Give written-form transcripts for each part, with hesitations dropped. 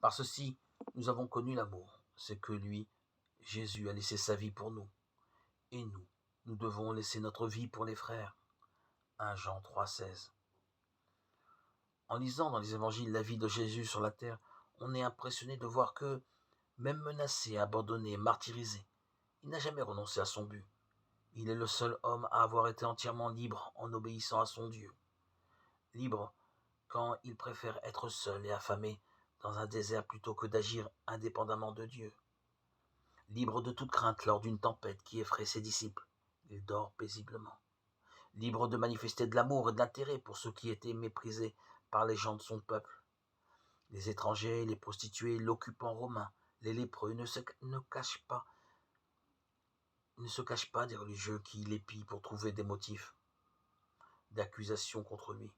Par ceci, nous avons connu l'amour, c'est que lui, Jésus, a laissé sa vie pour nous. Et nous devons laisser notre vie pour les frères. 1 Jean 3,16. En lisant dans les évangiles la vie de Jésus sur la terre, on est impressionné de voir que, même menacé, abandonné, martyrisé, il n'a jamais renoncé à son but. Il est le seul homme à avoir été entièrement libre en obéissant à son Dieu. Libre quand il préfère être seul et affamé dans un désert plutôt que d'agir indépendamment de Dieu. Libre de toute crainte lors d'une tempête qui effraie ses disciples, il dort paisiblement. Libre de manifester de l'amour et de l'intérêt pour ceux qui étaient méprisés par les gens de son peuple. Les étrangers, les prostituées, l'occupant romain, les lépreux ne se cachent pas des religieux qui l'épient pour trouver des motifs d'accusation contre lui.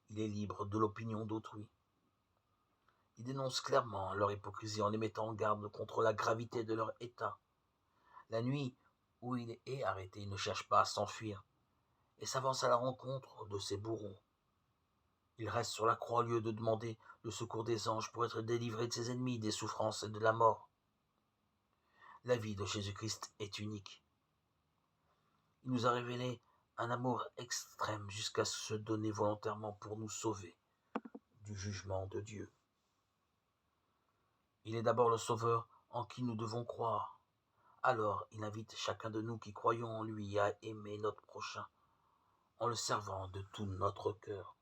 Il est libre de l'opinion d'autrui. Il dénonce clairement leur hypocrisie en les mettant en garde contre la gravité de leur état. La nuit où il est arrêté, il ne cherche pas à s'enfuir et s'avance à la rencontre de ses bourreaux. Il reste sur la croix au lieu de demander le secours des anges pour être délivré de ses ennemis, des souffrances et de la mort. La vie de Jésus-Christ est unique. Il nous a révélé un amour extrême jusqu'à se donner volontairement pour nous sauver du jugement de Dieu. Il est d'abord le Sauveur en qui nous devons croire. Alors il invite chacun de nous qui croyons en lui à aimer notre prochain en le servant de tout notre cœur.